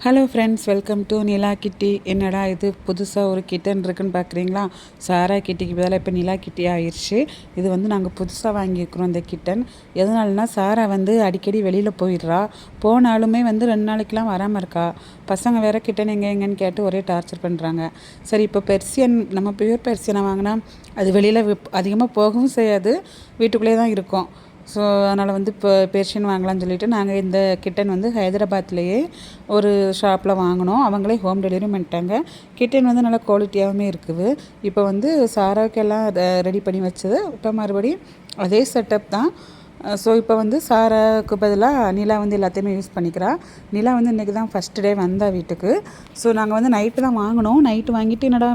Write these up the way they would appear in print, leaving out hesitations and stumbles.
Hello friends, welcome to நிலா கிட்டி. என்னடா இது புதுசாக ஒரு கிட்டன் இருக்குன்னு பார்க்குறீங்களா? சாரா கிட்டிக்கு பதிலாக இப்போ நிலா கிட்டி ஆயிடுச்சு. இது வந்து நாங்கள் புதுசாக வாங்கியிருக்கிறோம் இந்த கிட்டன். எதனாலனா சாரா வந்து அடிக்கடி வெளியில் போயிடுறா. போனாலுமே வந்து 2 நாளைக்கெலாம் வராமல் இருக்கா. பசங்க வேறு கிட்டன் எங்கேன்னு கேட்டு ஒரே டார்ச்சர் பண்ணுறாங்க. சரி, இப்போ பெர்சியன், நம்ம பியூர் பெர்சியனை வாங்கினா அது வெளியில் அதிகமாக போகவும் செய்யாது, வீட்டுக்குள்ளே தான் இருக்கும். ஸோ அதனால் வந்து இப்போ பெர்ஷியன் வாங்கலாம்னு சொல்லிட்டு நாங்கள் இந்த கிட்டன் வந்து ஹைதராபாத்லேயே ஒரு ஷாப்பில் வாங்கினோம். அவங்களே ஹோம் டெலிவரி பண்ணிட்டாங்க. கிட்டன் வந்து நல்லா குவாலிட்டியாகவுமே இருக்குது. இப்போ வந்து சாராவுக்கெல்லாம் ரெடி பண்ணி வச்சது. இப்போ மறுபடியும் அதே செட்டப் தான். ஸோ இப்போ வந்து சாராவுக்கு பதிலாக நிலா வந்து எல்லாத்தையுமே யூஸ் பண்ணிக்கிறா. நிலா வந்து இன்றைக்கி தான் ஃபஸ்ட்டு டே வந்தா வீட்டுக்கு. ஸோ நாங்கள் வந்து நைட்டு தான் வாங்கினோம். நைட்டு வாங்கிட்டு என்னடா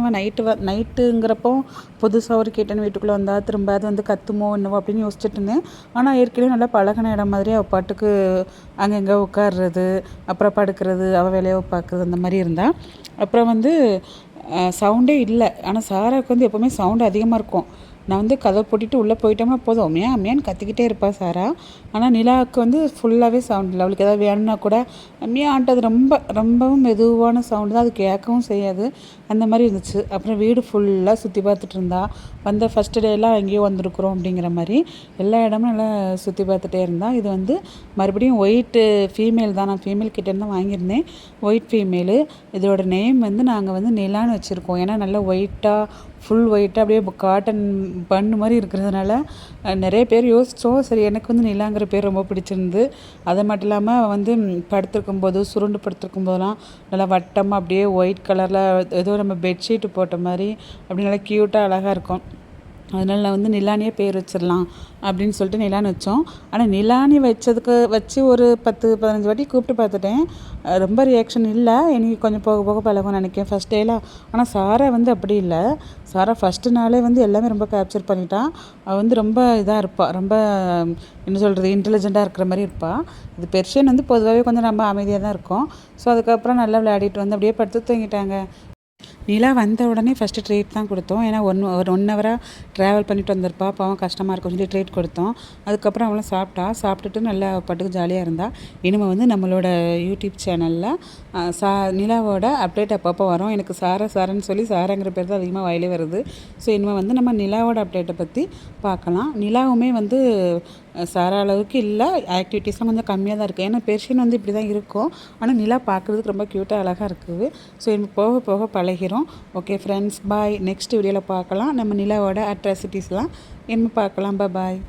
நைட்டுங்கிறப்போ புதுசாக ஒரு கிட்டன் வீட்டுக்குள்ளே வந்தால் திரும்ப அது வந்து கத்துமோ என்னவோ அப்படின்னு யோசிச்சுட்டு இருந்தேன். ஆனால் ஏற்கனவே நல்லா பழகின இடம் மாதிரி அவள் பாட்டுக்கு அங்கங்கே உட்கார்றது, அப்புறம் படுக்கிறது, அவள் வேலையை பார்க்குறது, அந்த மாதிரி இருந்தால். அப்புறம் வந்து சவுண்டே இல்லை. ஆனால் சாராவுக்கு வந்து எப்போவுமே சவுண்டு அதிகமாக இருக்கும். நான் வந்து கதவை பூட்டிட்டு உள்ளே போயிட்டோம்னா போதும், அம்மையான்னு கத்திக்கிட்டே இருப்பாள் சாரா. ஆனால் நிலாவுக்கு வந்து ஃபுல்லாகவே சவுண்ட் இல்லை. அவளுக்கு ஏதாவது வேணும்னா கூட அம்மையான்ட்டு ரொம்பவும் மெதுவான சவுண்டு தான், அது கேட்கவும் செய்யாது. அந்த மாதிரி இருந்துச்சு. அப்புறம் வீடு ஃபுல்லாக சுற்றி பார்த்துட்டு இருந்தா. வந்த ஃபஸ்ட்டு டேலாம் எங்கேயோ வந்திருக்குறோம் அப்படிங்கிற மாதிரி எல்லா இடமும் நல்லா சுற்றி பார்த்துட்டே இருந்தால். இது வந்து மறுபடியும் ஒயிட்டு ஃபீமேல் தான். நான் ஃபீமேல் கிட்டேருந்து தான் வாங்கியிருந்தேன், ஒயிட் ஃபீமேலு. இதோட நேம் வந்து நாங்கள் வந்து நிலான்னு வச்சுருக்கோம். ஏன்னா நல்லா ஒயிட்டாக, ஃபுல் ஒயிட்டாக அப்படியே காட்டன் பண்ணு மாதிரி இருக்கிறதுனால நிறைய பேர் யோசித்தோம். சரி, எனக்கு வந்து நிலாங்கிற பேர் ரொம்ப பிடிச்சிருந்து. அது மட்டும் இல்லாமல் வந்து படுத்திருக்கும் போது, சுருண்டு படுத்திருக்கும் போதெல்லாம் நல்லா வட்டமாக அப்படியே ஒயிட் கலரில் ஏதோ நம்ம பெட்ஷீட்டு போட்ட மாதிரி அப்படி நல்லா க்யூட்டாக அழகாக இருக்கும். அதனால் நான் வந்து நிலானியே பேர் வச்சிடலாம் அப்படின்னு சொல்லிட்டு நிலான்னு வச்சோம். ஆனால் நிலானி வச்சு ஒரு 10-15 வாட்டி கூப்பிட்டு பார்த்துட்டேன். ரொம்ப ரியாக்ஷன் இல்லை. எனக்கு கொஞ்சம் போக போக பழகும் நினைக்கிறேன் ஃபஸ்ட் டேலாம். ஆனால் சாரா வந்து அப்படி இல்லை. சாரா ஃபஸ்ட்டு நாளே வந்து எல்லாமே ரொம்ப கேப்சர் பண்ணிட்டான். அவள் வந்து ரொம்ப இதாக இருப்பாள், ரொம்ப என்ன சொல்கிறது, இன்டெலிஜெண்ட்டாக இருக்கிற மாதிரி இருப்பாள். இது பெர்ஷியன் வந்து பொதுவாகவே கொஞ்சம் ரொம்ப அமைதியாக தான் இருக்கும். ஸோ அதுக்கப்புறம் நல்லா விளையாடிட்டு வந்து அப்படியே படுத்து தூங்கிட்டாங்க. நிலா வந்த உடனே ஃபஸ்ட்டு ட்ரீட் தான் கொடுத்தோம். ஏன்னா ஒரு 1 ஹவராக ட்ராவல் பண்ணிட்டு வந்திருப்பா, பாவம் கஷ்டமாக இருக்கும்னு சொல்லி ட்ரீட் கொடுத்தோம். அதுக்கப்புறம் அவளும் சாப்பிட்டுட்டு நல்லா பாட்டுக்கு ஜாலியாக இருந்தாள். இனிமேல் வந்து நம்மளோட யூடியூப் சேனலில் நிலாவோட அப்டேட் அப்பப்போ வரும். எனக்கு சாரான்னு சொல்லி சாராங்கிற பேர் தான் அதிகமாக வாயிலே வருது. ஸோ இனிமேல் வந்து நம்ம நிலாவோட அப்டேட்டை பற்றி பார்க்கலாம். நிலாவுமே வந்து சாரா அளவுக்கு இல்லை, ஆக்டிவிட்டீஸ்லாம் கொஞ்சம் கம்மியாக தான் இருக்குது. ஏன்னா பெர்ஷியன் வந்து இப்படி தான் இருக்கும். ஆனால் நிலா பார்க்குறதுக்கு ரொம்ப க்யூட்டாக அழகாக இருக்குது. ஸோ இனிமேல் போக போக பழகிறோம். ஓகே ஃப்ரெண்ட்ஸ், பாய். நெக்ஸ்ட் வீடியோவில் பார்க்கலாம். நம்ம நிலாவோட அட்ராசிட்டிஸ்லாம் இனிமேல் பார்க்கலாம். பாய்.